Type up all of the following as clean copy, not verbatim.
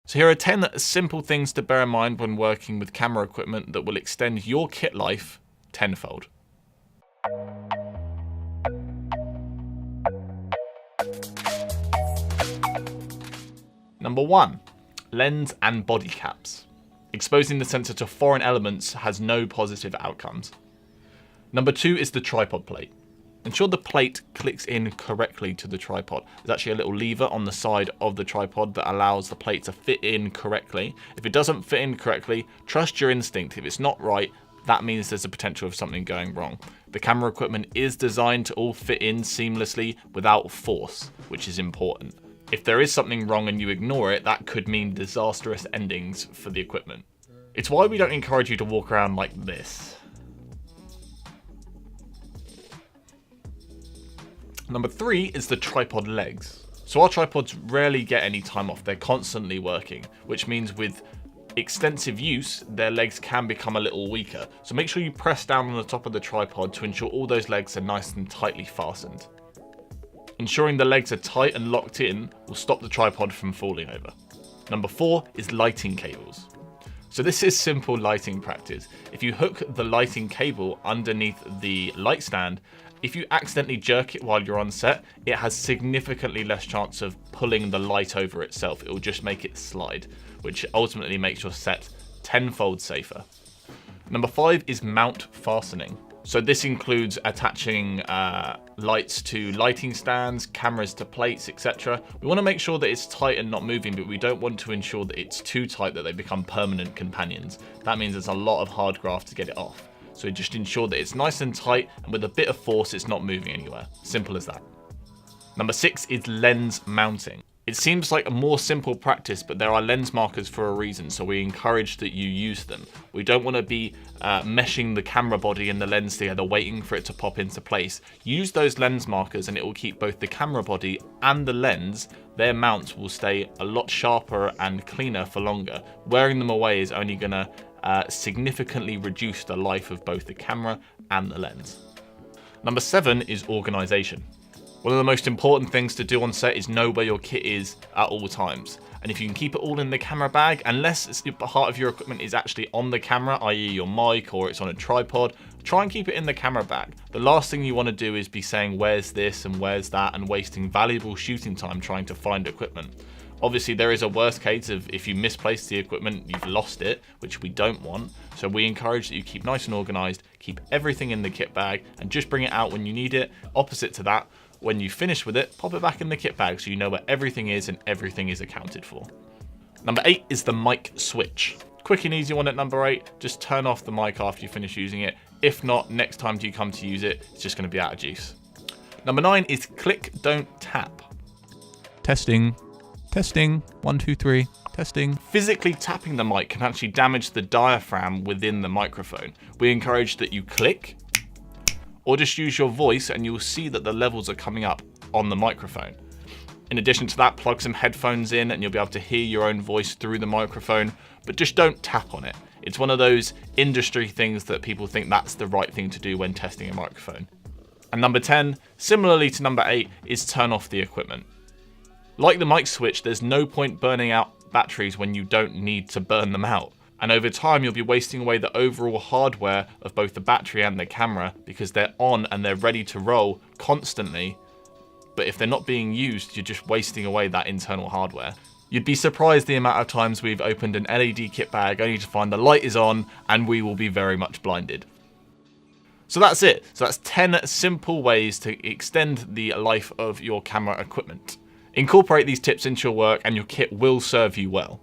So here are 10 simple things to bear in mind when working with camera equipment that will extend your kit life tenfold. Number 1, lens and body caps. Exposing the sensor to foreign elements has no positive outcomes. Number 2 is the tripod plate. Ensure the plate clicks in correctly to the tripod. There's actually a little lever on the side of the tripod that allows the plate to fit in correctly. If it doesn't fit in correctly, trust your instinct. If it's not right, that means there's a potential of something going wrong. The camera equipment is designed to all fit in seamlessly without force, which is important. If there is something wrong and you ignore it, that could mean disastrous endings for the equipment. It's why we don't encourage you to walk around like this. Number 3 is the tripod legs. So our tripods rarely get any time off, they're constantly working, which means with extensive use, their legs can become a little weaker. So make sure you press down on the top of the tripod to ensure all those legs are nice and tightly fastened. Ensuring the legs are tight and locked in will stop the tripod from falling over. Number 4 is lighting cables. So this is simple lighting practice. If you hook the lighting cable underneath the light stand, if you accidentally jerk it while you're on set, it has significantly less chance of pulling the light over itself. It will just make it slide, which ultimately makes your set tenfold safer. Number 5 is mount fastening. So this includes attaching lights to lighting stands, cameras to plates, etc. We want to make sure that it's tight and not moving, but we don't want to ensure that it's too tight that they become permanent companions. That means there's a lot of hard graft to get it off. So just ensure that it's nice and tight, and with a bit of force, it's not moving anywhere. Simple as that. Number 6 is lens mounting. It seems like a more simple practice, but there are lens markers for a reason, so we encourage that you use them. We don't want to be meshing the camera body and the lens together, waiting for it to pop into place. Use those lens markers and it will keep both the camera body and the lens, their mounts will stay a lot sharper and cleaner for longer. Wearing them away is only going to significantly reduce the life of both the camera and the lens. Number 7 is organization. One of the most important things to do on set is know where your kit is at all times. And if you can keep it all in the camera bag, unless part of your equipment is actually on the camera, i.e. your mic or it's on a tripod, try and keep it in the camera bag. The last thing you want to do is be saying where's this and where's that and wasting valuable shooting time trying to find equipment. Obviously there is a worst case of if you misplace the equipment, you've lost it, which we don't want. So we encourage that you keep nice and organized, keep everything in the kit bag and just bring it out when you need it. Opposite to that, when you finish with it, pop it back in the kit bag so you know where everything is and everything is accounted for. Number 8 is the mic switch. Quick and easy one at number 8, just turn off the mic after you finish using it. If not, next time you come to use it, it's just going to be out of juice. Number 9 is click, don't tap. Testing. Testing. 1, 2, 3. Testing. Physically tapping the mic can actually damage the diaphragm within the microphone. We encourage that you click, or just use your voice and you'll see that the levels are coming up on the microphone. In addition to that, plug some headphones in and you'll be able to hear your own voice through the microphone, but just don't tap on it. It's one of those industry things that people think that's the right thing to do when testing a microphone. And number 10, similarly to number 8, is turn off the equipment. Like the mic switch, there's no point burning out batteries when you don't need to burn them out. And over time, you'll be wasting away the overall hardware of both the battery and the camera because they're on and they're ready to roll constantly. But if they're not being used, you're just wasting away that internal hardware. You'd be surprised the amount of times we've opened an LED kit bag only to find the light is on and we will be very much blinded. So that's it. So that's 10 simple ways to extend the life of your camera equipment. Incorporate these tips into your work and your kit will serve you well.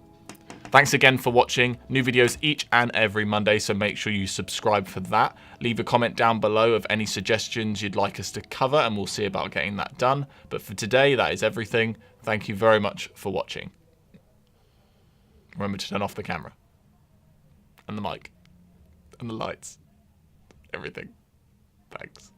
Thanks again for watching. New videos each and every Monday, so make sure you subscribe for that. Leave a comment down below of any suggestions you'd like us to cover and we'll see about getting that done. But for today, that is everything. Thank you very much for watching. Remember to turn off the camera and the mic and the lights, everything. Thanks.